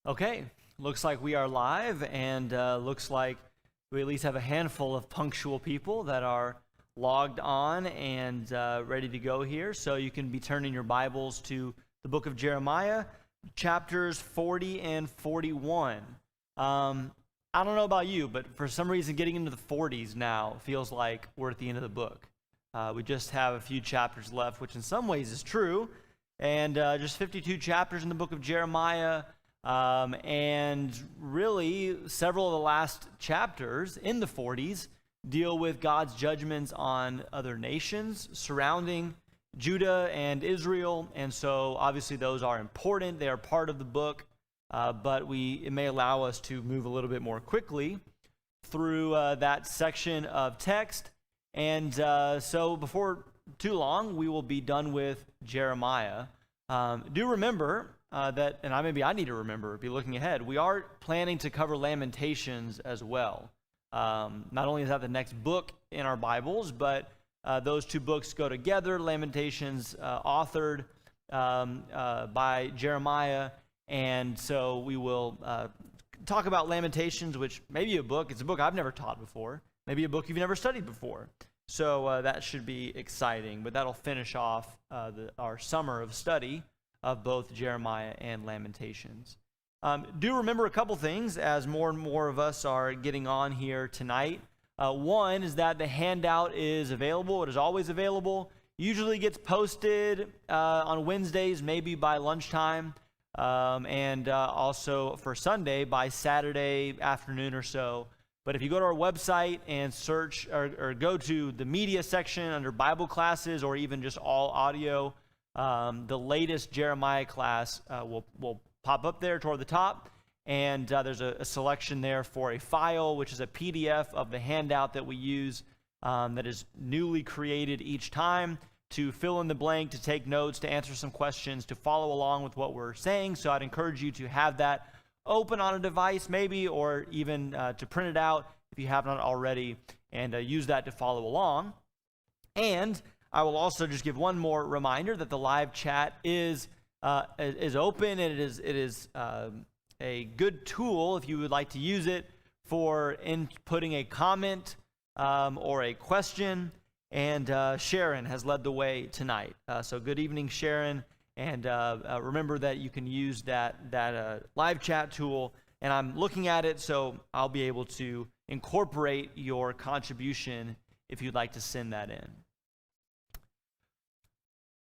Okay, looks like we are live, and looks like we at least have a handful of punctual people that are logged on and ready to go here. So you can be turning your Bibles to the book of Jeremiah, chapters 40 and 41. I don't know about you, but for some reason getting into the 40s now feels like we're at the end of the book. We just have a few chapters left, which in some ways is true, and just 52 chapters in the book of Jeremiah. And really, several of the last chapters in the 40s deal with God's judgments on other nations surrounding Judah and Israel. And so, obviously, those are important. They are part of the book, but it may allow us to move a little bit more quickly through that section of text. And so, before too long, we will be done with Jeremiah. Do remember that, and I need to remember, be looking ahead, we are planning to cover Lamentations as well. Not only is that the next book in our Bibles, but those two books go together. Lamentations authored by Jeremiah, and so we will talk about Lamentations, which may be it's a book I've never taught before, maybe a book you've never studied before. So that should be exciting, but that'll finish off our summer of study of both Jeremiah and Lamentations. Do remember a couple things as more and more of us are getting on here tonight. One is that the handout is available. It is always available. Usually gets posted on Wednesdays, maybe by lunchtime, and also for Sunday by Saturday afternoon or so. But if you go to our website and search or go to the media section under Bible classes or even just all audio, the latest Jeremiah class will pop up there toward the top, and there's a selection there for a file, which is a PDF of the handout that we use that is newly created each time to fill in the blank, to take notes, to answer some questions, to follow along with what we're saying. So I'd encourage you to have that open on a device maybe, or even to print it out if you have not already, and use that to follow along. And I will also just give one more reminder that the live chat is open, and it is a good tool if you would like to use it for inputting a comment or a question. And Sharon has led the way tonight. So good evening, Sharon. And remember that you can use that live chat tool. And I'm looking at it, so I'll be able to incorporate your contribution if you'd like to send that in.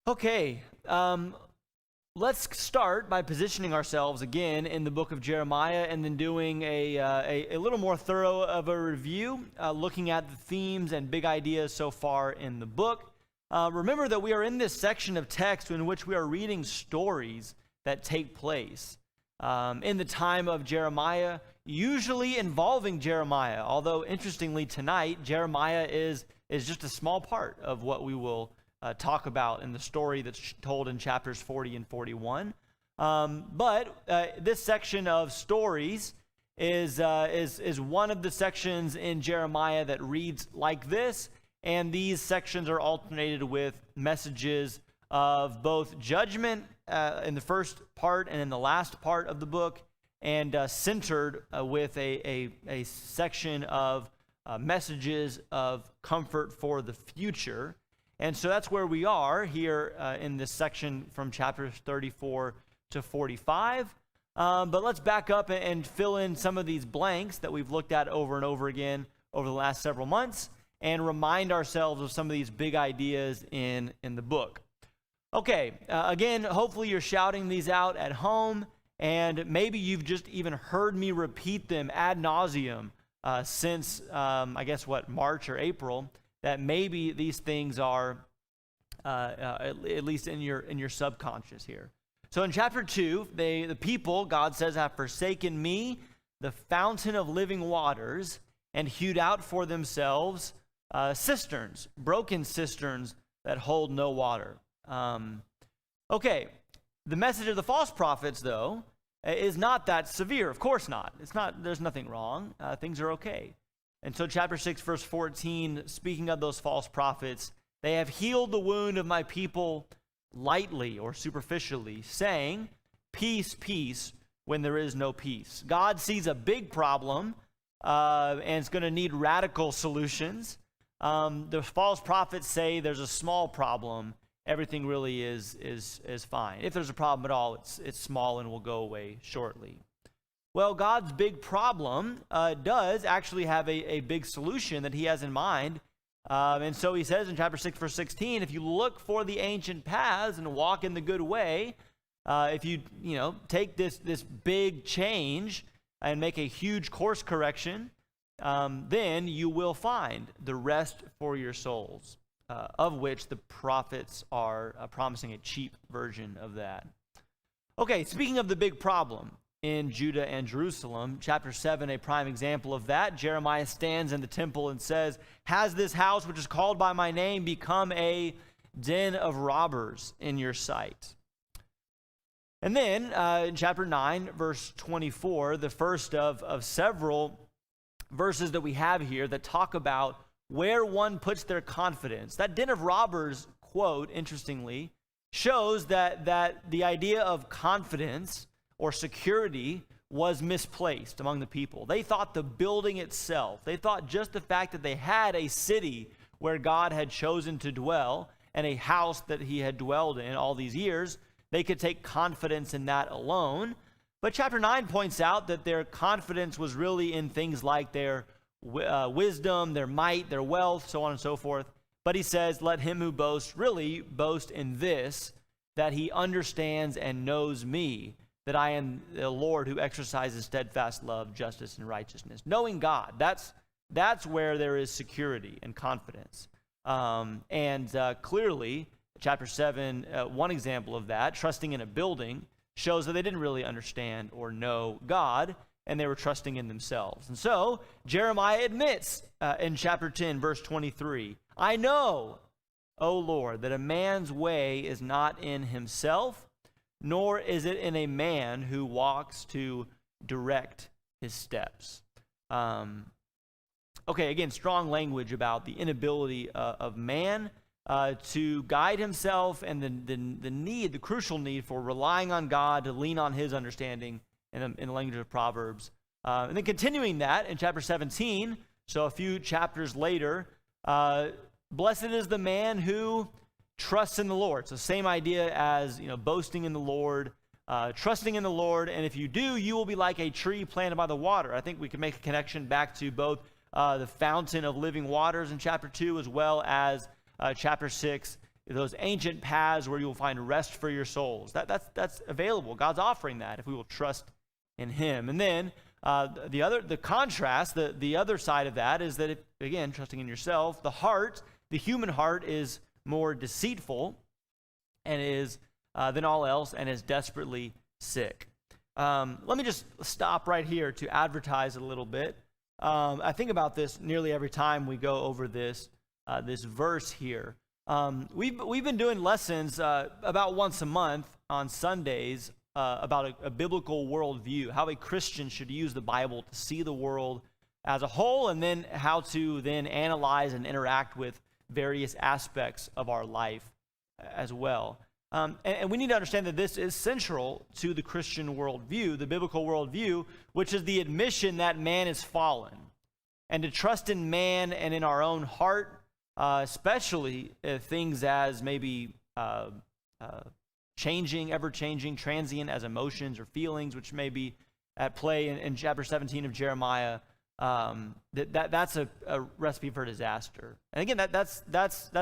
Okay, let's start by positioning ourselves again in the book of Jeremiah, and then doing a little more thorough of a review, looking at the themes and big ideas so far in the book. Remember that we are in this section of text in which we are reading stories that take place in the time of Jeremiah, usually involving Jeremiah, although interestingly tonight, Jeremiah is just a small part of what we will talk about in the story that's told in chapters 40 and 41. But this section of stories is one of the sections in Jeremiah that reads like this, and these sections are alternated with messages of both judgment in the first part and in the last part of the book, and centered with a section of messages of comfort for the future. And so that's where we are here in this section from chapters 34 to 45. But let's back up and fill in some of these blanks that we've looked at over and over again over the last several months, and remind ourselves of some of these big ideas in the book. Okay, again, hopefully you're shouting these out at home, and maybe you've just even heard me repeat them ad nauseum since, March or April, that maybe these things are at least in your subconscious here. So in chapter 2, the people, God says, have forsaken me, the fountain of living waters, and hewed out for themselves cisterns, broken cisterns that hold no water. Okay, the message of the false prophets, though, is not that severe. Of course not. There's nothing wrong. Things are okay. And so chapter 6, verse 14, speaking of those false prophets, they have healed the wound of my people lightly or superficially, saying, peace, peace, when there is no peace. God sees a big problem, and it's going to need radical solutions. The false prophets say there's a small problem. Everything really is fine. If there's a problem at all, it's small and will go away shortly. Well, God's big problem does actually have a big solution that he has in mind. And so he says in chapter 6, verse 16, if you look for the ancient paths and walk in the good way, if you take this big change and make a huge course correction, then you will find the rest for your souls, of which the prophets are promising a cheap version of that. Okay, speaking of the big problem in Judah and Jerusalem, chapter 7, a prime example of that. Jeremiah stands in the temple and says, has this house which is called by my name become a den of robbers in your sight? And then in chapter 9, verse 24, the first of several verses that we have here that talk about where one puts their confidence. That den of robbers quote, interestingly, shows that the idea of confidence or security was misplaced among the people. They thought the building itself, they thought just the fact that they had a city where God had chosen to dwell and a house that he had dwelled in all these years, they could take confidence in that alone. But chapter 9 points out that their confidence was really in things like their wisdom, their might, their wealth, so on and so forth. But he says, let him who boasts really boast in this, that he understands and knows me, that I am the Lord who exercises steadfast love, justice, and righteousness. Knowing God, that's where there is security and confidence. Clearly, chapter 7, one example of that, trusting in a building, shows that they didn't really understand or know God, and they were trusting in themselves. And so, Jeremiah admits in chapter 10, verse 23, I know, O Lord, that a man's way is not in himself, nor is it in a man who walks to direct his steps. Okay, again, strong language about the inability of man to guide himself, and the crucial need for relying on God to lean on his understanding in the language of Proverbs. And then continuing that in chapter 17, so a few chapters later, blessed is the man who trusts in the Lord. So same idea as boasting in the Lord, trusting in the Lord, and if you do, you will be like a tree planted by the water. I think we can make a connection back to both the fountain of living waters in chapter 2 as well as chapter 6, those ancient paths where you will find rest for your souls. That's available. God's offering that if we will trust in him. And then the contrast, the other side of that is that, again, trusting in yourself, the human heart is more deceitful and is than all else and is desperately sick. Let me just stop right here to advertise a little bit. I think about this nearly every time we go over this verse here. We've been doing lessons about once a month on Sundays about a biblical worldview, how a Christian should use the Bible to see the world as a whole, and then how to then analyze and interact with various aspects of our life as well. And we need to understand that this is central to the Christian worldview, the biblical worldview, which is the admission that man is fallen. And to trust in man and in our own heart, especially things as maybe changing, ever-changing, transient as emotions or feelings, which may be at play in chapter 17 of Jeremiah, that's a recipe for disaster. And again, that's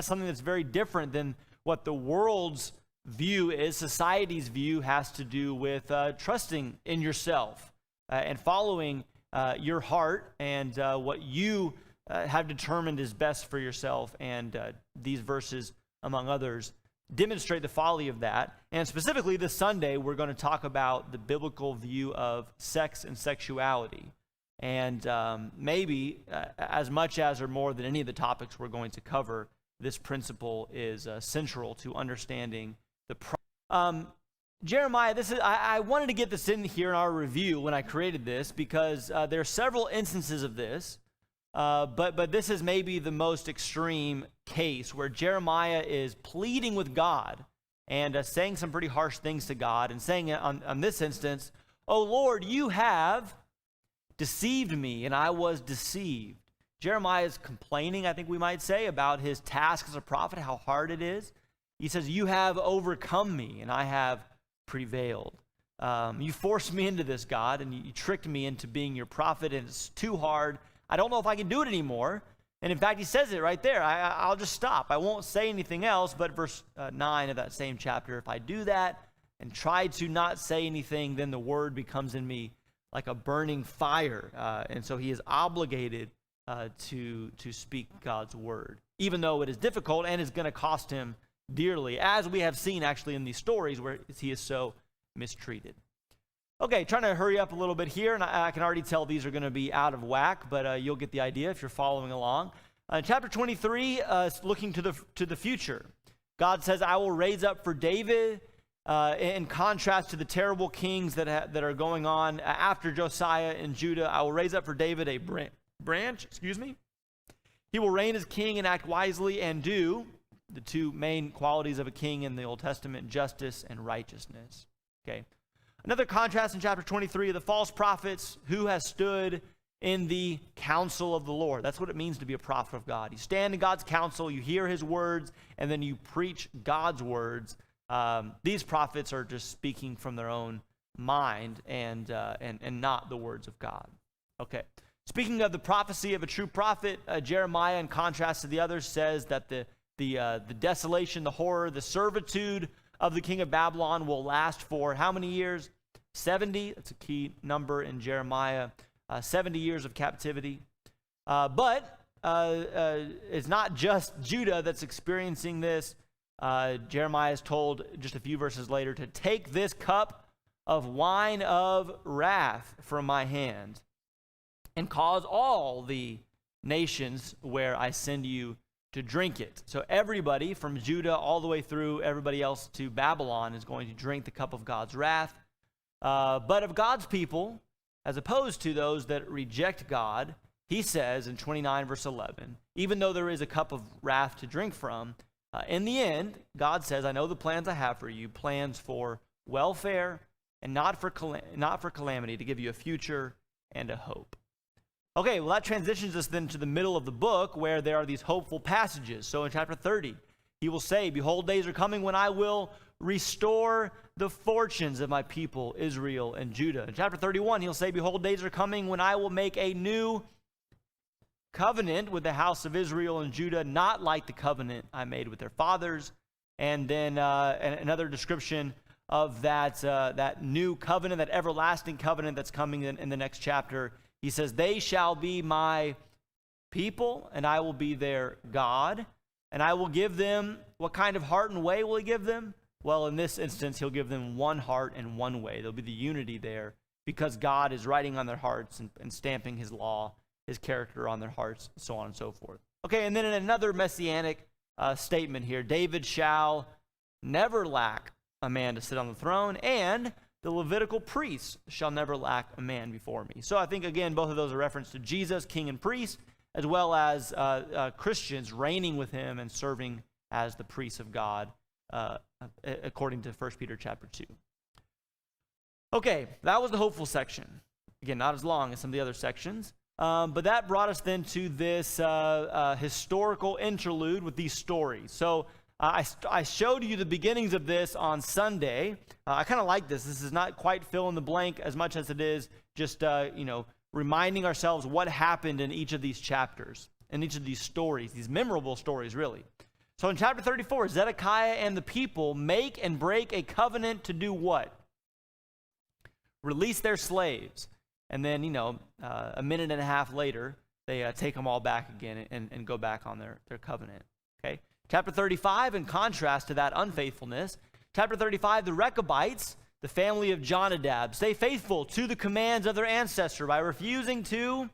something that's very different than what the world's view is. Society's view has to do with trusting in yourself and following your heart and what you have determined is best for yourself. And these verses, among others, demonstrate the folly of that. And specifically this Sunday, we're going to talk about the biblical view of sex and sexuality. And maybe as much as or more than any of the topics we're going to cover, this principle is central to understanding the Jeremiah, I wanted to get this in here in our review when I created this because there are several instances of this, but this is maybe the most extreme case where Jeremiah is pleading with God and saying some pretty harsh things to God and saying on this instance, O Lord, you have deceived me, and I was deceived. Jeremiah is complaining, I think we might say, about his task as a prophet, how hard it is. He says, you have overcome me, and I have prevailed. You forced me into this, God, and you tricked me into being your prophet, and it's too hard. I don't know if I can do it anymore. And in fact, he says it right there. I'll just stop. I won't say anything else. But verse 9 of that same chapter, if I do that and try to not say anything, then the word becomes in me like a burning fire. And so he is obligated to speak God's word, even though it is difficult and is going to cost him dearly, as we have seen actually in these stories where he is so mistreated. Okay, trying to hurry up a little bit here, and I can already tell these are going to be out of whack, but you'll get the idea if you're following along. Chapter 23 is looking to the future. God says, I will raise up for David, in contrast to the terrible kings that are going on after Josiah in Judah. I will raise up for David a branch. He will reign as king and act wisely and do the two main qualities of a king in the Old Testament, justice and righteousness. Okay. Another contrast in chapter 23, the false prophets who has stood in the counsel of the Lord. That's what it means to be a prophet of God. You stand in God's counsel, you hear his words, and then you preach God's words. These prophets are just speaking from their own mind and not the words of God. Okay. Speaking of the prophecy of a true prophet, Jeremiah, in contrast to the others, says that the desolation, the horror, the servitude of the king of Babylon will last for how many years? 70. That's a key number in Jeremiah. 70 years of captivity. But it's not just Judah that's experiencing this. Jeremiah is told just a few verses later to take this cup of wine of wrath from my hand and cause all the nations where I send you to drink it. So everybody from Judah all the way through everybody else to Babylon is going to drink the cup of God's wrath. But of God's people, as opposed to those that reject God, he says in 29 verse 11, even though there is a cup of wrath to drink from, in the end, God says, I know the plans I have for you, plans for welfare and not for calamity, to give you a future and a hope. Okay, well, that transitions us then to the middle of the book where there are these hopeful passages. So in chapter 30, he will say, behold, days are coming when I will restore the fortunes of my people, Israel and Judah. In chapter 31, he'll say, behold, days are coming when I will make a new covenant with the house of Israel and Judah, not like the covenant I made with their fathers. And then another description of that new covenant, that everlasting covenant that's coming in the next chapter. He says, they shall be my people, and I will be their God, and I will give them, what kind of heart and way will he give them? Well, in this instance, he'll give them one heart and one way. There'll be the unity there because God is writing on their hearts and stamping his law, his character on their hearts, so on and so forth. Okay, and then in another messianic statement here, David shall never lack a man to sit on the throne, and the Levitical priests shall never lack a man before me. So I think, again, both of those are reference to Jesus, king and priest, as well as Christians reigning with him and serving as the priests of God, according to 1 Peter chapter 2. Okay, that was the hopeful section. Again, not as long as some of the other sections. But that brought us then to this historical interlude with these stories. So I showed you the beginnings of this on Sunday. I kind of like this. This is not quite fill in the blank as much as it is just, reminding ourselves what happened in each of these chapters, in each of these stories, these memorable stories, really. So in chapter 34, Zedekiah and the people make and break a covenant to do what? Release their slaves. And then, a minute and a half later, they take them all back again and go back on their covenant. Okay. Chapter 35, in contrast to that unfaithfulness, chapter 35, the Rechabites, the family of Jonadab, stay faithful to the commands of their ancestor by refusing to,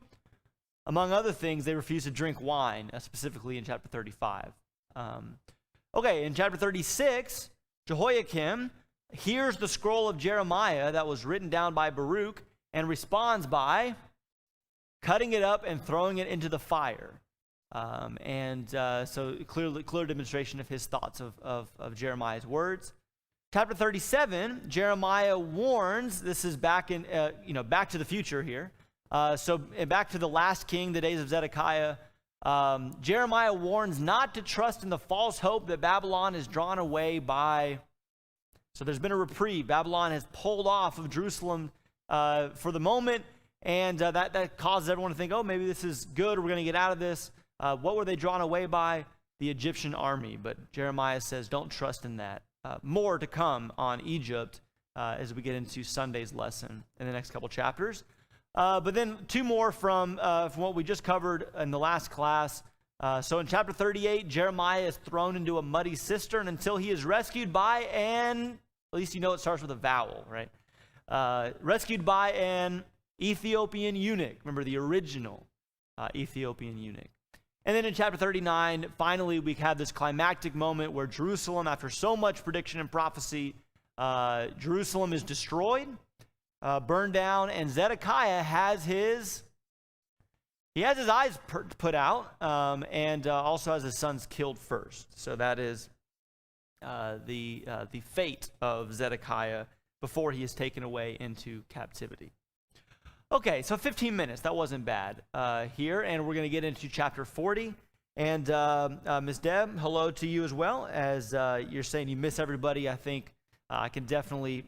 among other things, they refuse to drink wine, specifically in chapter 35. In chapter 36, Jehoiakim hears the scroll of Jeremiah that was written down by Baruch and responds by cutting it up and throwing it into the fire. So clear demonstration of his thoughts of Jeremiah's words. Chapter 37, Jeremiah warns. This is back in, back to the future here. So back to the last king, the days of Zedekiah. Jeremiah warns not to trust in the false hope that Babylon is drawn away by. So there's been a reprieve. Babylon has pulled off of Jerusalem for the moment, and that causes everyone to think, oh, maybe this is good, we're going to get out of this. What were they drawn away by? The Egyptian army. But Jeremiah says, don't trust in that. More to come on Egypt as we get into Sunday's lesson in the next couple chapters. But then two more from what we just covered in the last class. So in chapter 38, Jeremiah is thrown into a muddy cistern until he is rescued by at least you know it starts with a vowel, right? Rescued by an Ethiopian eunuch. Remember the original Ethiopian eunuch. And then in chapter 39, finally, we have this climactic moment where Jerusalem, after so much prediction and prophecy, Jerusalem is destroyed, burned down, and Zedekiah has his eyes put out, and also has his sons killed first. So that is the fate of Zedekiah before he is taken away into captivity. Okay, so 15 minutes. That wasn't bad here, and we're going to get into chapter 40. And Ms. Deb, hello to you as well. As you're saying you miss everybody, I think I can definitely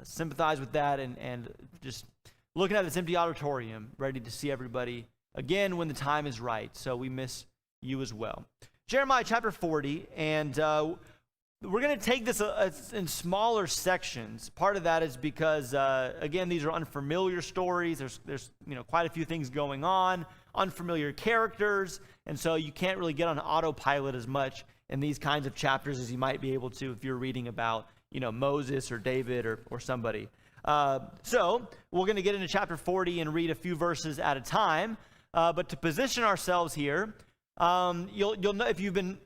sympathize with that, and just looking at this empty auditorium, ready to see everybody again when the time is right. So we miss you as well. Jeremiah chapter 40, and we're going to take this in smaller sections. Part of that is because, again, these are unfamiliar stories. There's quite a few things going on, unfamiliar characters, and so you can't really get on autopilot as much in these kinds of chapters as you might be able to if you're reading about, Moses or David or somebody. So we're going to get into chapter 40 and read a few verses at a time. But to position ourselves here, you'll know if you've been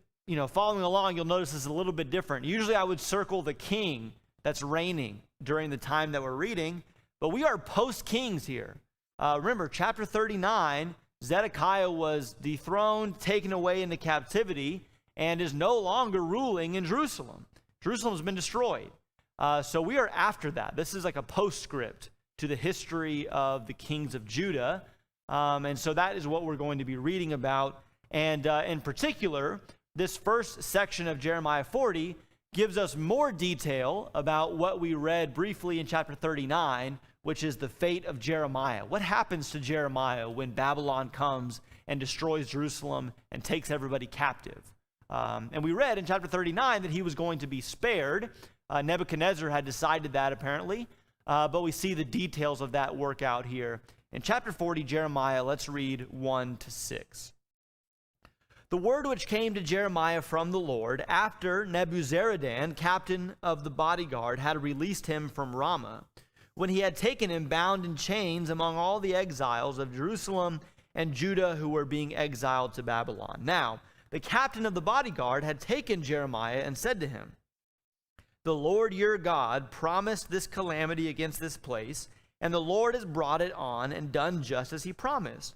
following along, you'll notice it's a little bit different. Usually I would circle the king that's reigning during the time that we're reading, but we are post-kings here. Remember, chapter 39, Zedekiah was dethroned, taken away into captivity, and is no longer ruling in Jerusalem. Jerusalem has been destroyed. So we are after that. This is like a postscript to the history of the kings of Judah. And so that is what we're going to be reading about. And in particular, this first section of Jeremiah 40 gives us more detail about what we read briefly in chapter 39, which is the fate of Jeremiah. What happens to Jeremiah when Babylon comes and destroys Jerusalem and takes everybody captive? And we read in chapter 39 that he was going to be spared. Nebuchadnezzar had decided that apparently, but we see the details of that work out here. In chapter 40, Jeremiah, let's read 1-6. The word which came to Jeremiah from the Lord after Nebuzaradan, captain of the bodyguard, had released him from Ramah, when he had taken him bound in chains among all the exiles of Jerusalem and Judah who were being exiled to Babylon. Now, the captain of the bodyguard had taken Jeremiah and said to him, "The Lord your God promised this calamity against this place, and the Lord has brought it on and done just as he promised.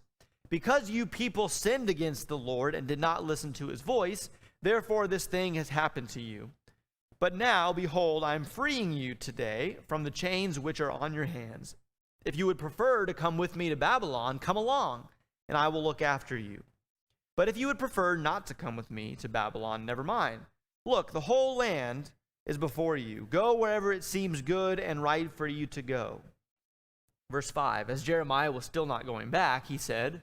Because you people sinned against the Lord and did not listen to his voice, therefore this thing has happened to you. But now, behold, I am freeing you today from the chains which are on your hands. If you would prefer to come with me to Babylon, come along, and I will look after you. But if you would prefer not to come with me to Babylon, never mind. Look, the whole land is before you. Go wherever it seems good and right for you to go." Verse 5, as Jeremiah was still not going back, he said,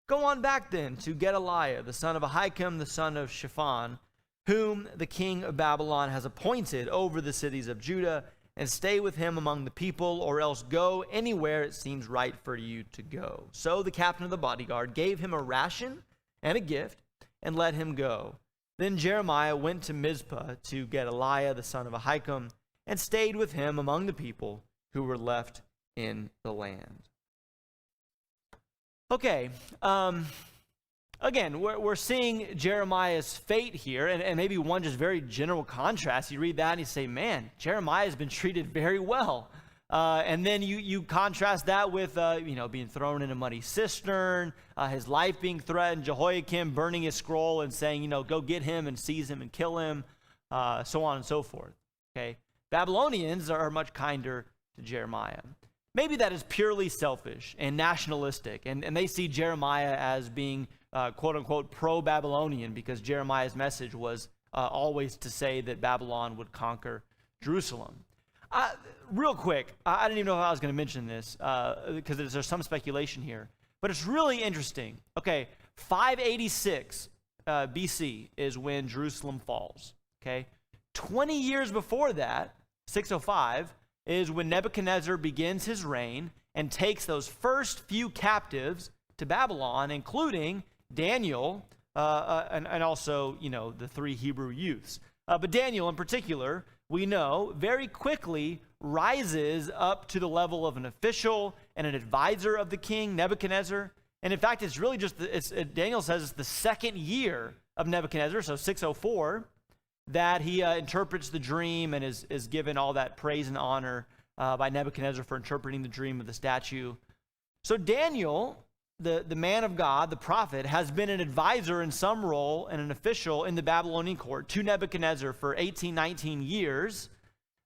"Go on back then to Gedaliah, the son of Ahikam, the son of Shaphan, whom the king of Babylon has appointed over the cities of Judah, and stay with him among the people, or else go anywhere it seems right for you to go." So the captain of the bodyguard gave him a ration and a gift, and let him go. Then Jeremiah went to Mizpah to Gedaliah, the son of Ahikam, and stayed with him among the people who were left in the land. Okay, again, we're seeing Jeremiah's fate here, and maybe one just very general contrast. You read that and you say, man, Jeremiah's been treated very well. And then you contrast that with, being thrown in a muddy cistern, his life being threatened, Jehoiakim burning his scroll and saying, go get him and seize him and kill him, so on and so forth. Okay, Babylonians are much kinder to Jeremiah. Maybe that is purely selfish and nationalistic, and they see Jeremiah as being, quote-unquote, pro-Babylonian, because Jeremiah's message was always to say that Babylon would conquer Jerusalem. Real quick, I didn't even know if I was going to mention this, because there's some speculation here, but it's really interesting. Okay, 586 BC is when Jerusalem falls, okay? 20 years before that, 605, is when Nebuchadnezzar begins his reign and takes those first few captives to Babylon, including Daniel and also, the 3 Hebrew youths. But Daniel in particular, we know, very quickly rises up to the level of an official and an advisor of the king, Nebuchadnezzar. And in fact, it's really just, Daniel says it's the second year of Nebuchadnezzar, so 604, that he interprets the dream and is given all that praise and honor by Nebuchadnezzar for interpreting the dream of the statue. So Daniel, the man of God, the prophet, has been an advisor in some role and an official in the Babylonian court to Nebuchadnezzar for 18, 19 years.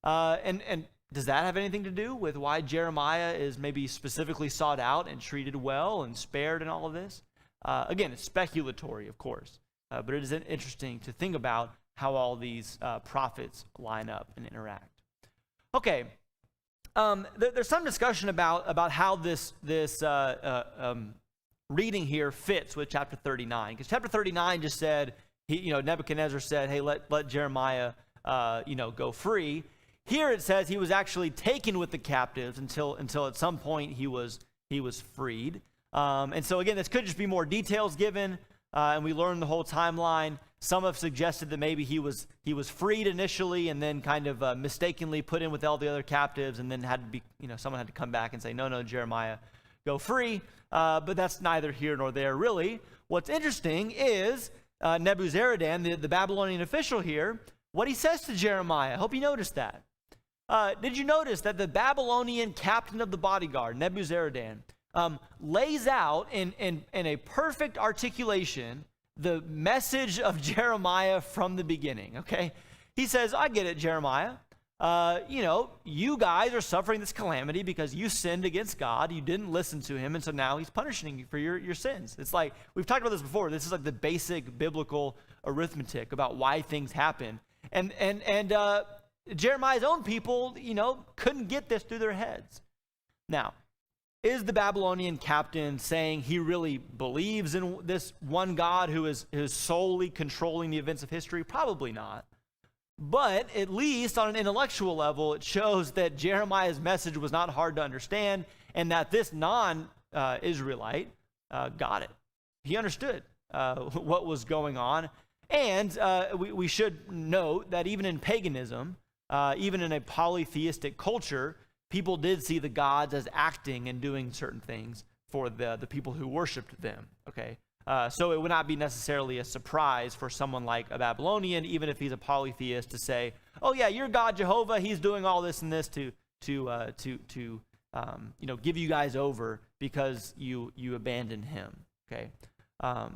And does that have anything to do with why Jeremiah is maybe specifically sought out and treated well and spared in all of this? Again, it's speculatory, of course, but it is interesting to think about how all these prophets line up and interact. Okay, there's some discussion about how this reading here fits with chapter 39, because chapter 39 just said, Nebuchadnezzar said, hey, let Jeremiah, go free. Here it says he was actually taken with the captives until at some point he was freed. And so again, this could just be more details given, and we learned the whole timeline. Some have suggested that maybe he was freed initially and then kind of mistakenly put in with all the other captives, and then had to be, someone had to come back and say, no, Jeremiah, go free. But that's neither here nor there, really. What's interesting is Nebuzaradan, the Babylonian official here, what he says to Jeremiah. I hope you noticed that. Did you notice that the Babylonian captain of the bodyguard, Nebuzaradan, lays out in a perfect articulation the message of Jeremiah from the beginning, okay? He says, I get it, Jeremiah. You guys are suffering this calamity because you sinned against God. You didn't listen to him, and so now he's punishing you for your sins. It's like, we've talked about this before. This is like the basic biblical arithmetic about why things happen. And Jeremiah's own people, couldn't get this through their heads. Now, is the Babylonian captain saying he really believes in this one God who is solely controlling the events of history? Probably not. But at least on an intellectual level, it shows that Jeremiah's message was not hard to understand, and that this non-Israelite got it. He understood what was going on. And we should note that even in paganism, even in a polytheistic culture, people did see the gods as acting and doing certain things for the people who worshiped them, okay? So it would not be necessarily a surprise for someone like a Babylonian, even if he's a polytheist, to say, oh yeah, your God Jehovah, he's doing all this and this to give you guys over because you abandoned him, okay?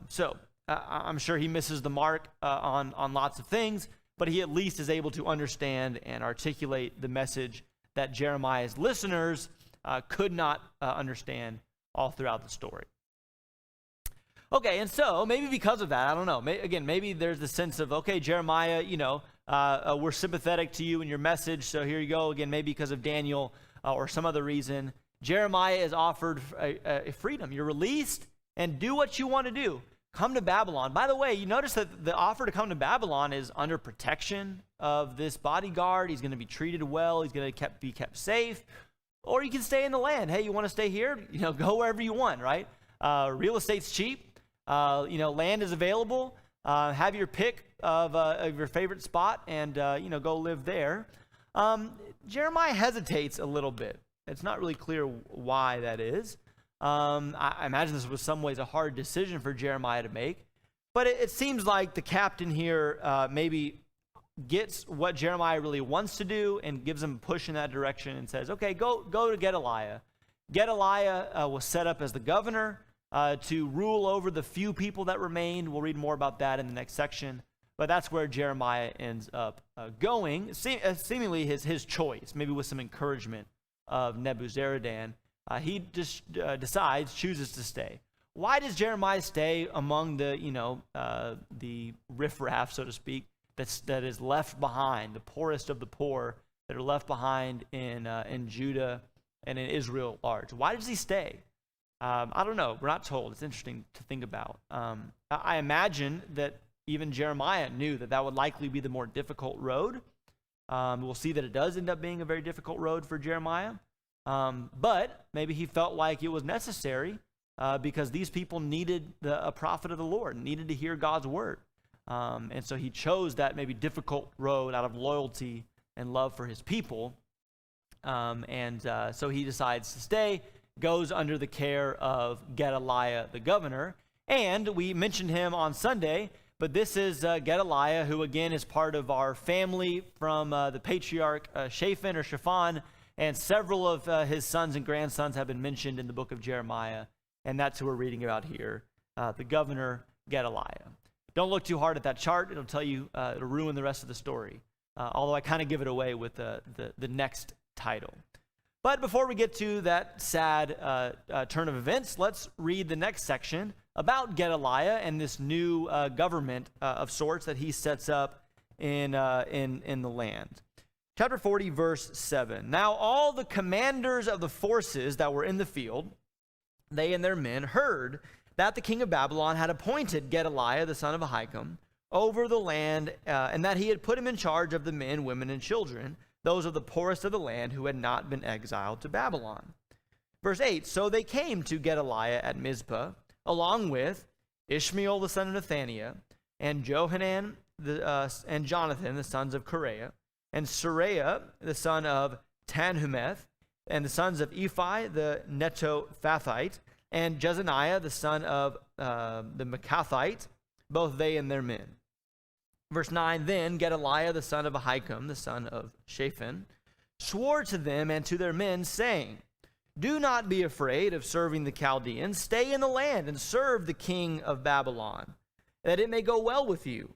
So I'm sure he misses the mark on lots of things, but he at least is able to understand and articulate the message that Jeremiah's listeners could not understand all throughout the story. Okay, and so maybe because of that, I don't know. Maybe there's the sense of, okay, Jeremiah, we're sympathetic to you and your message, so here you go. Again, maybe because of Daniel or some other reason, Jeremiah is offered a freedom. You're released and do what you want to do. Come to Babylon. By the way, you notice that the offer to come to Babylon is under protection of this bodyguard. He's going to be treated well. He's going to be kept safe. Or you can stay in the land. Hey, you want to stay here? Go wherever you want, right? Real estate's cheap. Land is available. Have your pick of your favorite spot and, go live there. Jeremiah hesitates a little bit. It's not really clear why that is. I imagine this was some ways a hard decision for Jeremiah to make, but it seems like the captain here maybe gets what Jeremiah really wants to do and gives him a push in that direction and says, okay, go to Gedaliah. Gedaliah was set up as the governor to rule over the few people that remained. We'll read more about that in the next section. but that's where Jeremiah ends up going, seemingly his choice, maybe with some encouragement of Nebuzaradan. He just chooses to stay. Why does Jeremiah stay among the riffraff, so to speak, that is left behind, the poorest of the poor that are left behind in Judah and in Israel at large? Why does he stay? I don't know. We're not told. It's interesting to think about. I imagine that even Jeremiah knew that would likely be the more difficult road. We'll see that it does end up being a very difficult road for Jeremiah. But maybe he felt like it was necessary because these people needed a prophet of the Lord, needed to hear God's word. And so he chose that maybe difficult road out of loyalty and love for his people. So he decides to stay, goes under the care of Gedaliah the governor. And we mentioned him on Sunday, but this is Gedaliah, who again is part of our family from the patriarch Shaphan, and several of his sons and grandsons have been mentioned in the book of Jeremiah, and that's who we're reading about here, the governor Gedaliah. Don't look too hard at that chart. It'll tell you, it'll ruin the rest of the story, although I kind of give it away with the next title. But before we get to that sad turn of events, let's read the next section about Gedaliah and this new government of sorts that he sets up in the land. Chapter 40, verse 7. Now all the commanders of the forces that were in the field, they and their men, heard that the king of Babylon had appointed Gedaliah, the son of Ahikam, over the land, and that he had put him in charge of the men, women, and children, those of the poorest of the land who had not been exiled to Babylon. Verse 8, so they came to Gedaliah at Mizpah, along with Ishmael the son of Nethaniah, and Johanan and Jonathan the sons of Kareah, and Seraiah the son of Tanhumeth, and the sons of Ephi the Netophathite, and Jezaniah the son of the Makathite, both they and their men. Verse 9, then Gedaliah the son of Ahikam, the son of Shaphan, swore to them and to their men, saying, do not be afraid of serving the Chaldeans. Stay in the land and serve the king of Babylon, that it may go well with you.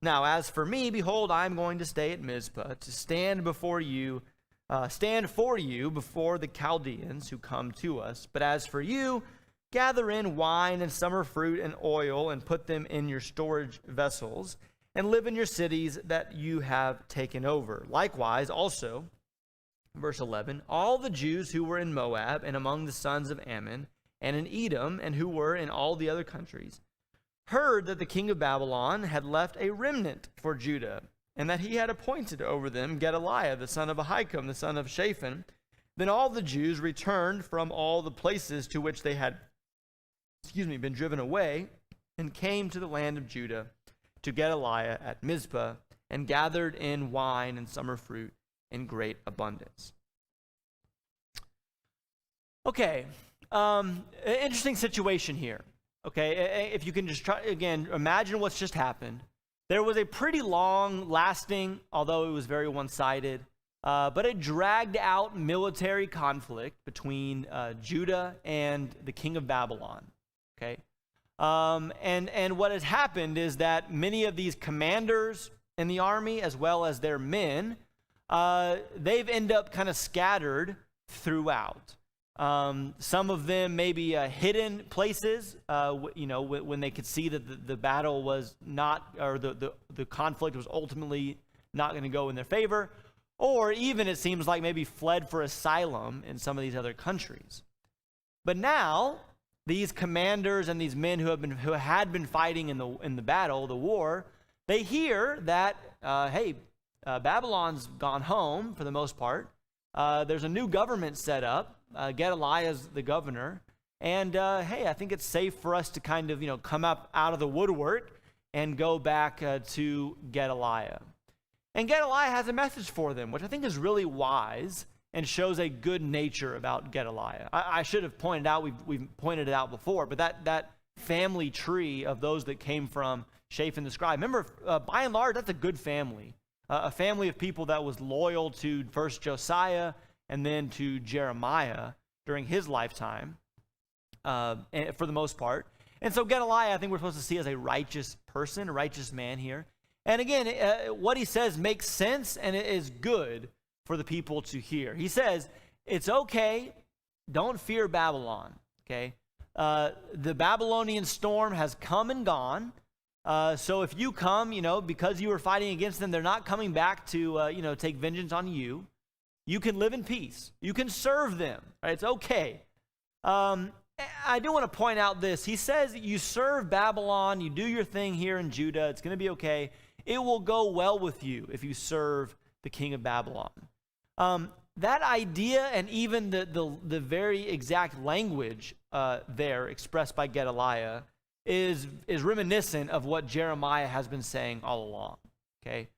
Now, as for me, behold, I am going to stay at Mizpah to stand for you before the Chaldeans who come to us. But as for you, gather in wine and summer fruit and oil and put them in your storage vessels, and live in your cities that you have taken over. Likewise, also, verse 11, all the Jews who were in Moab and among the sons of Ammon and in Edom and who were in all the other countries heard that the king of Babylon had left a remnant for Judah, and that he had appointed over them Gedaliah, the son of Ahikam, the son of Shaphan. Then all the Jews returned from all the places to which they had been driven away, and came to the land of Judah to Gedaliah at Mizpah, and gathered in wine and summer fruit in great abundance. Okay, interesting situation here. Okay, if you can just try, again, imagine what's just happened. There was a pretty long-lasting, although it was very one-sided, but a dragged-out military conflict between Judah and the king of Babylon. Okay, and what has happened is that many of these commanders in the army, as well as their men, they've ended up kind of scattered throughout. Some of them maybe hidden places, when they could see that the battle was not, or the conflict was ultimately not going to go in their favor, or even it seems like maybe fled for asylum in some of these other countries. But now, these commanders and these men who had been fighting in the battle, the war, they hear that Babylon's gone home for the most part. There's a new government set up. Gedaliah's the governor, and I think it's safe for us to kind of come up out of the woodwork and go back to Gedaliah. And Gedaliah has a message for them, which I think is really wise and shows a good nature about Gedaliah. I should have pointed out, we've pointed it out before, but that family tree of those that came from Shaphan the scribe, remember, by and large, that's a good family. A family of people that was loyal to first Josiah and then to Jeremiah during his lifetime, for the most part. And so Gedaliah, I think we're supposed to see as a righteous person, a righteous man here. And again, what he says makes sense, and it is good for the people to hear. He says, it's okay, don't fear Babylon, okay? The Babylonian storm has come and gone. So if you come, because you were fighting against them, they're not coming back to, take vengeance on you. You can live in peace. You can serve them, right? It's okay. I do want to point out this. He says you serve Babylon, you do your thing here in Judah, it's going to be okay. It will go well with you if you serve the king of Babylon. That idea, and even the very exact language there expressed by Gedaliah is reminiscent of what Jeremiah has been saying all along. Okay,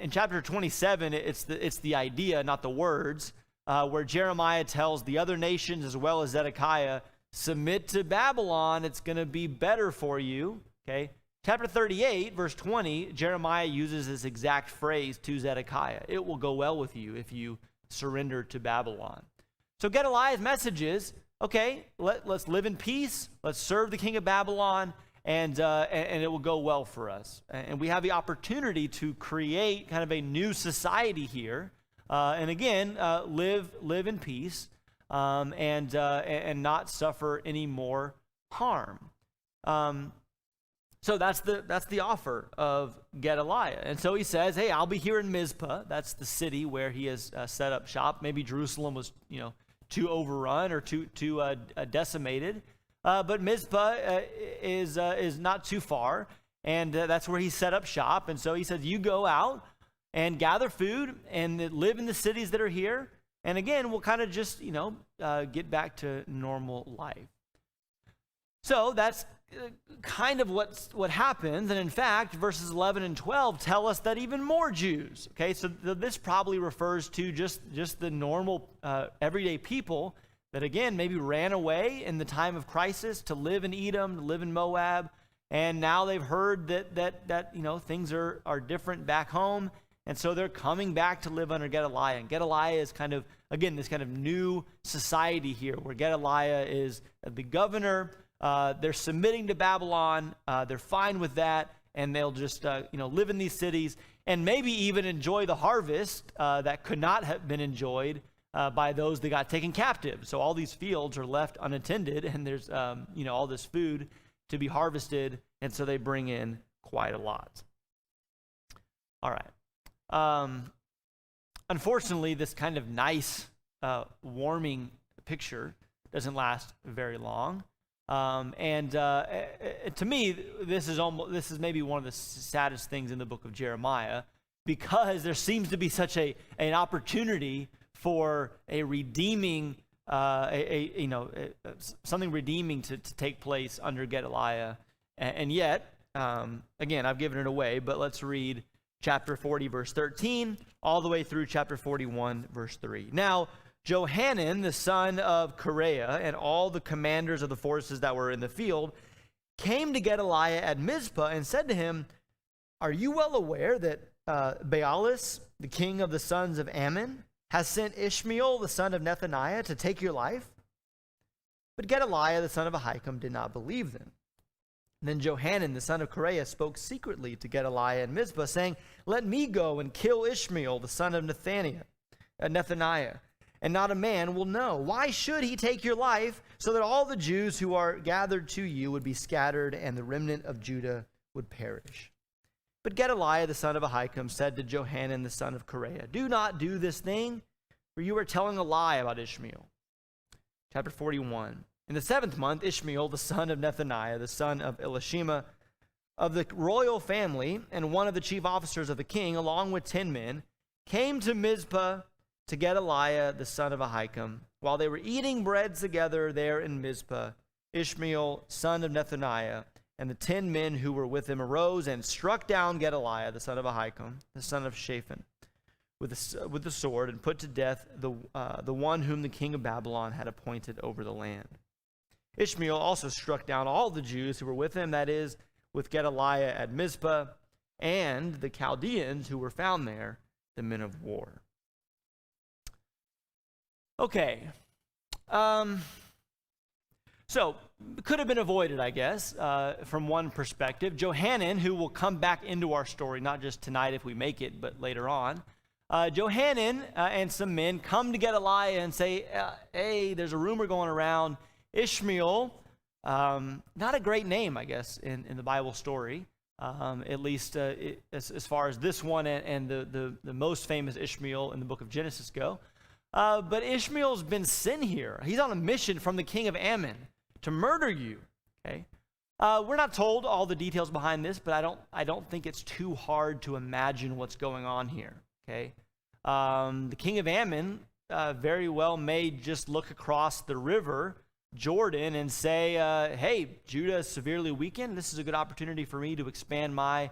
in chapter 27, it's the idea, not the words, where Jeremiah tells the other nations as well as Zedekiah, submit to Babylon, it's going to be better for you. Okay, chapter 38, verse 20, Jeremiah uses this exact phrase to Zedekiah. It will go well with you if you surrender to Babylon. So Gedaliah's message is, okay, let's live in peace, let's serve the king of Babylon, and it will go well for us. And we have the opportunity to create kind of a new society here, and again, live in peace, and not suffer any more harm. So that's the offer of Gedaliah. And so he says, hey, I'll be here in Mizpah. That's the city where he has set up shop. Maybe Jerusalem was, too overrun or too decimated. But Mizpah is not too far, and that's where he set up shop. And so he says, you go out and gather food and live in the cities that are here. And again, we'll kind of just, get back to normal life. So that's kind of what happens. And in fact, verses 11 and 12 tell us that even more Jews. Okay, so this probably refers to just the normal everyday people that, again, maybe ran away in the time of crisis to live in Edom, to live in Moab. And now they've heard that things are different back home. And so they're coming back to live under Gedaliah. And Gedaliah is kind of, again, this kind of new society here where Gedaliah is the governor. They're submitting to Babylon. They're fine with that. And they'll just, live in these cities and maybe even enjoy the harvest that could not have been enjoyed by those that got taken captive. So all these fields are left unattended, and there's, all this food to be harvested. And so they bring in quite a lot. All right. Unfortunately, this kind of nice, warming picture doesn't last very long. To me, this is maybe one of the saddest things in the book of Jeremiah, because there seems to be such an opportunity for a redeeming, something redeeming to take place under Gedaliah, and yet, again, I've given it away, but let's read chapter 40, verse 13, all the way through chapter 41, verse 3. Now, Johanan, the son of Kareah, and all the commanders of the forces that were in the field came to Gedaliah at Mizpah and said to him, are you well aware that Baalis, the king of the sons of Ammon, has sent Ishmael, the son of Nethaniah, to take your life? But Gedaliah, the son of Ahikam, did not believe them. Then Johanan, the son of Kareah, spoke secretly to Gedaliah at Mizpah, saying, let me go and kill Ishmael, the son of Nethaniah, and not a man will know. Why should he take your life, so that all the Jews who are gathered to you would be scattered, and the remnant of Judah would perish? But Gedaliah, the son of Ahikam, said to Johanan, the son of Kareah, do not do this thing, for you are telling a lie about Ishmael. Chapter 41. In the 7th month, Ishmael, the son of Nethaniah, the son of Elishama, of the royal family, and one of the chief officers of the king, along with 10 men, came to Mizpah to Gedaliah, the son of Ahikam. While they were eating bread together there in Mizpah, Ishmael, son of Nethaniah, and the 10 men who were with him arose and struck down Gedaliah, the son of Ahikam, the son of Shaphan, with the sword, and put to death the one whom the king of Babylon had appointed over the land. Ishmael also struck down all the Jews who were with him, that is, with Gedaliah at Mizpah, and the Chaldeans who were found there, the men of war. Okay. So, could have been avoided, I guess, from one perspective. Johanan, who will come back into our story, not just tonight if we make it, but later on. Johanan and some men come to Gedaliah and say, hey, there's a rumor going around. Ishmael, not a great name, I guess, in the Bible story, at least as far as this one and the most famous Ishmael in the book of Genesis go. But Ishmael's been sent here. He's on a mission from the king of Ammon to murder you. Okay, we're not told all the details behind this, but I don't think it's too hard to imagine what's going on here. Okay, the king of Ammon very well may just look across the river Jordan and say, hey, Judah is severely weakened. This is a good opportunity for me to expand my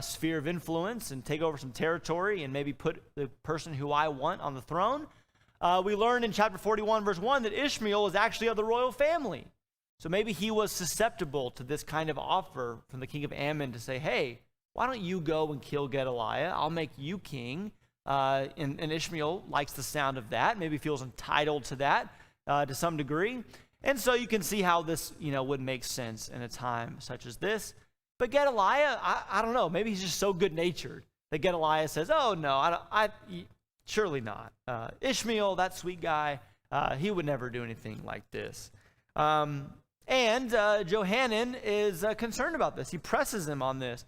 sphere of influence and take over some territory and maybe put the person who I want on the throne. We learned in chapter 41, verse 1, that Ishmael is actually of the royal family. So maybe he was susceptible to this kind of offer from the king of Ammon to say, hey, why don't you go and kill Gedaliah? I'll make you king. And Ishmael likes the sound of that, maybe feels entitled to that to some degree. And so you can see how this, would make sense in a time such as this. But Gedaliah, I don't know, maybe he's just so good-natured that Gedaliah says, oh, no, surely not. Ishmael, that sweet guy, he would never do anything like this. And Johanan is concerned about this. He presses him on this.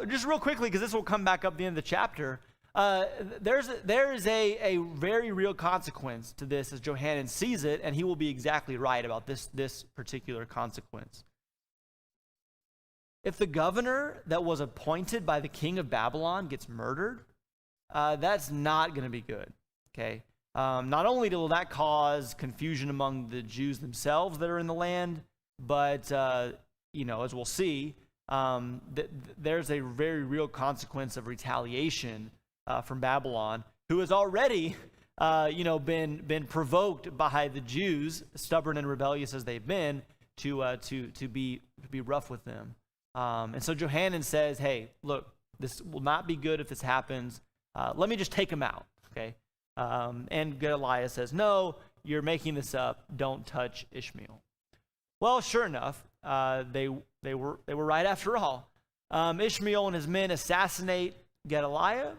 Just real quickly, because this will come back up at the end of the chapter, there is a very real consequence to this as Johanan sees it, and he will be exactly right about this particular consequence. If the governor that was appointed by the king of Babylon gets murdered, that's not going to be good, okay? Not only will that cause confusion among the Jews themselves that are in the land, but, as we'll see, there's a very real consequence of retaliation from Babylon, who has already, been provoked by the Jews, stubborn and rebellious as they've been, to be rough with them. And so Johanan says, hey, look, this will not be good if this happens. Let me just take him out, okay? And Gedaliah says, no, you're making this up. Don't touch Ishmael. Well, sure enough, they were right after all. Ishmael and his men assassinate Gedaliah.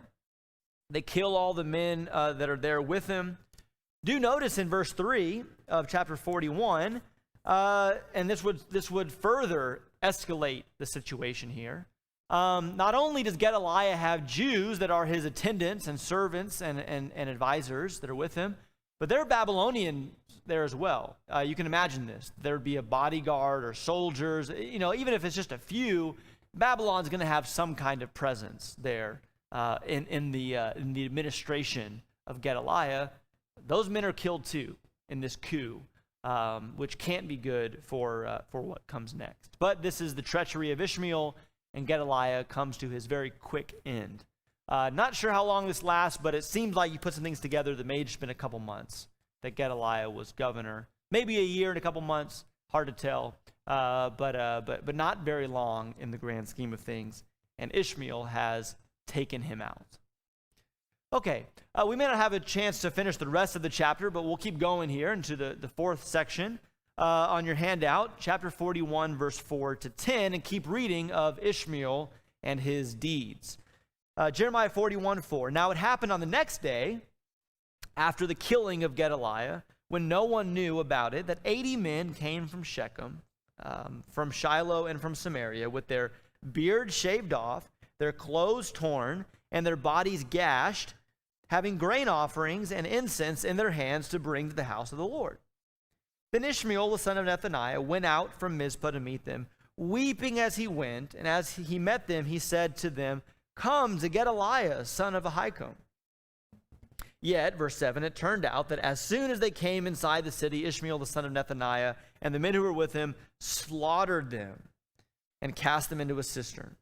They kill all the men that are there with him. Do notice in verse 3 of chapter 41, and this would further escalate the situation here. Not only does Gedaliah have Jews that are his attendants and servants and advisors that are with him, but there are Babylonians there as well. You can imagine this. There would be a bodyguard or soldiers. Even if it's just a few, Babylon's going to have some kind of presence there in the administration of Gedaliah. Those men are killed too in this coup, which can't be good for what comes next. But this is the treachery of Ishmael, and Gedaliah comes to his very quick end. Not sure how long this lasts, but it seems like you put some things together that may have just been a couple months that Gedaliah was governor. Maybe a year and a couple months, hard to tell, but not very long in the grand scheme of things. And Ishmael has taken him out. Okay, we may not have a chance to finish the rest of the chapter, but we'll keep going here into the fourth section. On your handout, chapter 41, verse 4 to 10, and keep reading of Ishmael and his deeds. Jeremiah 41:4. Now it happened on the next day, after the killing of Gedaliah, when no one knew about it, that 80 men came from Shechem, from Shiloh and from Samaria, with their beards shaved off, their clothes torn, and their bodies gashed, having grain offerings and incense in their hands to bring to the house of the Lord. Then Ishmael, the son of Nethaniah, went out from Mizpah to meet them, weeping as he went. And as he met them, he said to them, come to Gedaliah, son of Ahikam. Yet, verse 7, it turned out that as soon as they came inside the city, Ishmael, the son of Nethaniah, and the men who were with him slaughtered them and cast them into a cistern.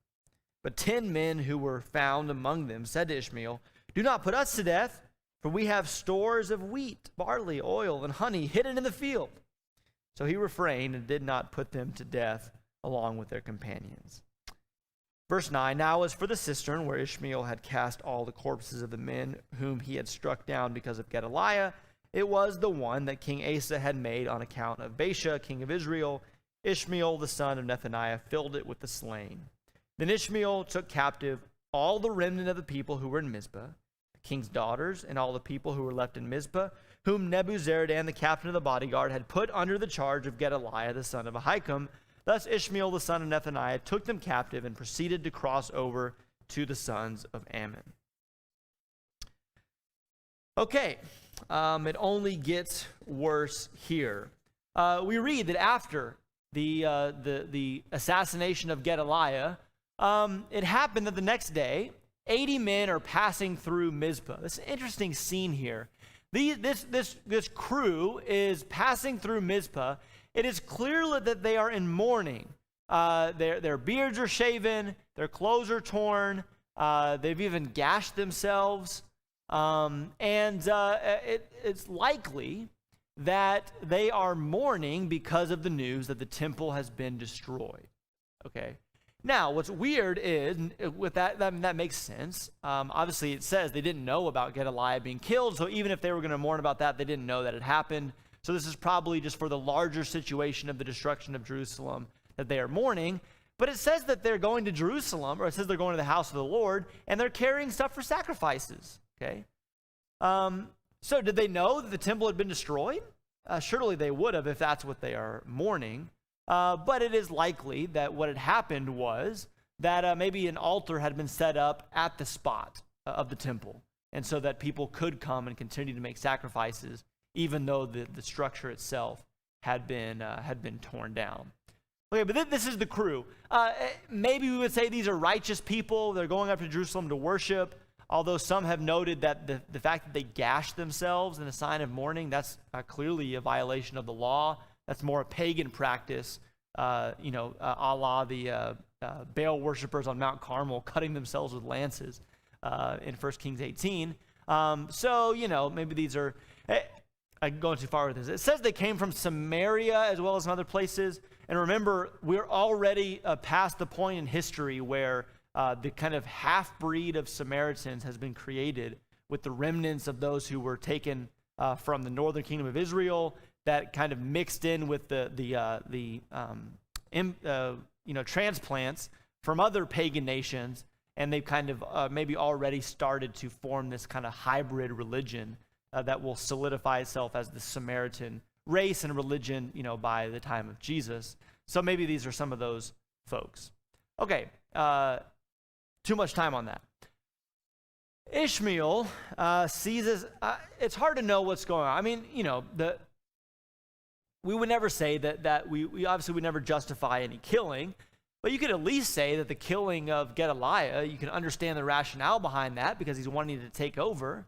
But 10 men who were found among them said to Ishmael, do not put us to death, for we have stores of wheat, barley, oil, and honey hidden in the field. So he refrained and did not put them to death along with their companions. Verse 9, now as for the cistern where Ishmael had cast all the corpses of the men whom he had struck down because of Gedaliah, It was the one that King Asa had made on account of Baasha, king of Israel. Ishmael, the son of Nethaniah, filled it with the slain. Then Ishmael took captive all the remnant of the people who were in Mizpah, the king's daughters, and all the people who were left in Mizpah, whom Nebuzaradan, the captain of the bodyguard, had put under the charge of Gedaliah, the son of Ahikam. Thus Ishmael, the son of Nethaniah, took them captive and proceeded to cross over to the sons of Ammon. Okay, it only gets worse here. We read that after the assassination of Gedaliah, it happened that the next day, 80 men are passing through Mizpah. It's an interesting scene here. This crew is passing through Mizpah. It is clear that they are in mourning. Their beards are shaven. Their clothes are torn. They've even gashed themselves. It's likely that they are mourning because of the news that the temple has been destroyed. Okay. Now, what's weird is, with that makes sense. Obviously, it says they didn't know about Gedaliah being killed, so even if they were going to mourn about that, they didn't know that it happened. So this is probably just for the larger situation of the destruction of Jerusalem that they are mourning. But it says that they're going to Jerusalem, or it says they're going to the house of the Lord, and they're carrying stuff for sacrifices. Okay. So did they know that the temple had been destroyed? Surely they would have if that's what they are mourning. But it is likely that what had happened was that maybe an altar had been set up at the spot of the temple, and so that people could come and continue to make sacrifices, even though the structure itself had been torn down. Okay, but this is the crew. Maybe we would say these are righteous people. They're going up to Jerusalem to worship. Although some have noted that the fact that they gashed themselves in a sign of mourning, that's clearly a violation of the law. That's more a pagan practice, a la the Baal worshipers on Mount Carmel cutting themselves with lances in 1 Kings 18. Maybe these are, I'm going too far with this. It says they came from Samaria as well as some other places. And remember, we're already past the point in history where the kind of half-breed of Samaritans has been created with the remnants of those who were taken from the northern kingdom of Israel that kind of mixed in with the transplants from other pagan nations, and they've kind of maybe already started to form this kind of hybrid religion that will solidify itself as the Samaritan race and religion, by the time of Jesus. So maybe these are some of those folks. Okay. Too much time on that. Ishmael sees as, it's hard to know what's going on. I mean, we would never say that we obviously would never justify any killing, but you could at least say that the killing of Gedaliah, you can understand the rationale behind that because he's wanting to take over.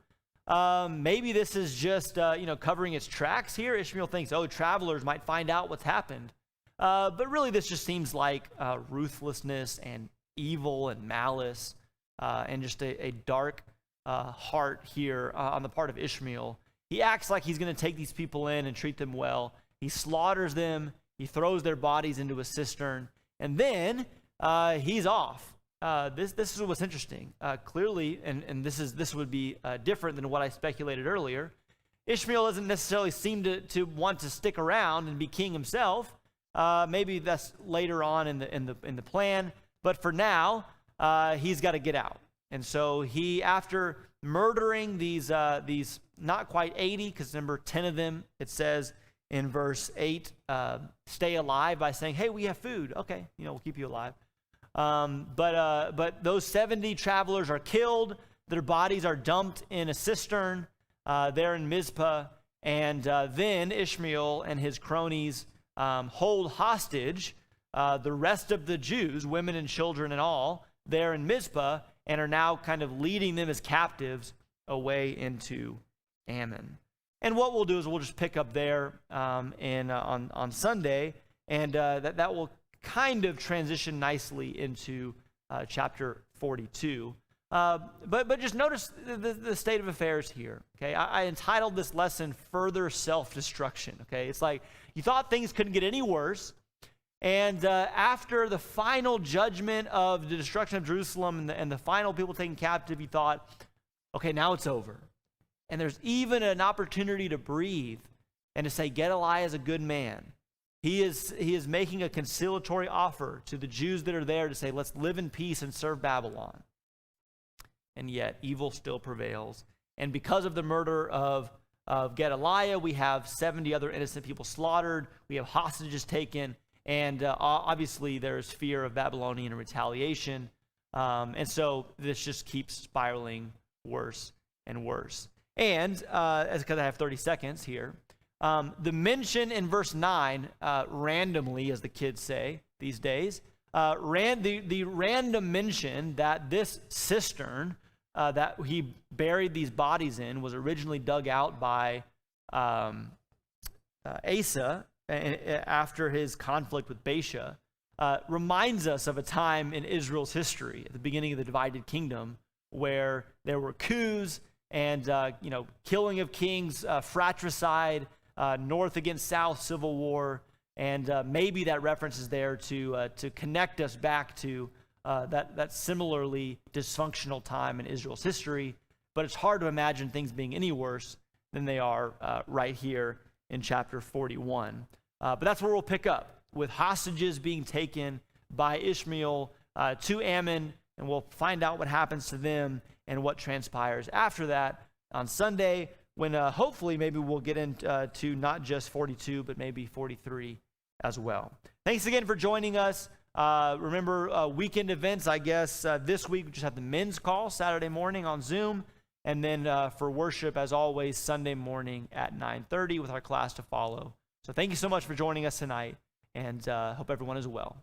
Maybe this is just, covering its tracks here. Ishmael thinks, travelers might find out what's happened. But really this just seems like ruthlessness and evil and malice, and just a dark heart here on the part of Ishmael. He acts like he's going to take these people in and treat them well. He slaughters them. He throws their bodies into a cistern, and then he's off. This is what's interesting. Clearly, and this would be different than what I speculated earlier. Ishmael doesn't necessarily seem to want to stick around and be king himself. Maybe that's later on in the plan. But for now, he's got to get out. And so he, after murdering these not quite 80, because remember 10 of them, it says in verse 8, stay alive by saying, hey, we have food. Okay, we'll keep you alive. But those 70 travelers are killed. Their bodies are dumped in a cistern there in Mizpah. And then Ishmael and his cronies hold hostage the rest of the Jews, women and children and all, there in Mizpah, and are now kind of leading them as captives away into Ammon. And what we'll do is we'll just pick up there on Sunday, and that will kind of transition nicely into chapter 42. But just notice the state of affairs here. Okay, I entitled this lesson "Further Self-Destruction." Okay, it's like you thought things couldn't get any worse. And after the final judgment of the destruction of Jerusalem and the final people taken captive, you thought, okay, now it's over. And there's even an opportunity to breathe and to say, Gedaliah is a good man. He is making a conciliatory offer to the Jews that are there to say, let's live in peace and serve Babylon. And yet evil still prevails. And because of the murder of Gedaliah, we have 70 other innocent people slaughtered. We have hostages taken. And obviously there's fear of Babylonian retaliation. And so this just keeps spiraling worse and worse. And because I have 30 seconds here, the mention in verse 9, randomly, as the kids say these days, the random mention that this cistern that he buried these bodies in was originally dug out by Asa after his conflict with Baasha, reminds us of a time in Israel's history at the beginning of the divided kingdom where there were coups and killing of kings, fratricide, north against south civil war, and maybe that reference is there to connect us back to that similarly dysfunctional time in Israel's history. But it's hard to imagine things being any worse than they are right here in chapter 41. But that's where we'll pick up, with hostages being taken by Ishmael to Ammon, and we'll find out what happens to them and what transpires after that on Sunday, when hopefully maybe we'll get into not just 42, but maybe 43 as well. Thanks again for joining us. Remember, weekend events, I guess, this week we just have the men's call Saturday morning on Zoom, and then for worship, as always, Sunday morning at 9:30 with our class to follow. So thank you so much for joining us tonight, and hope everyone is well.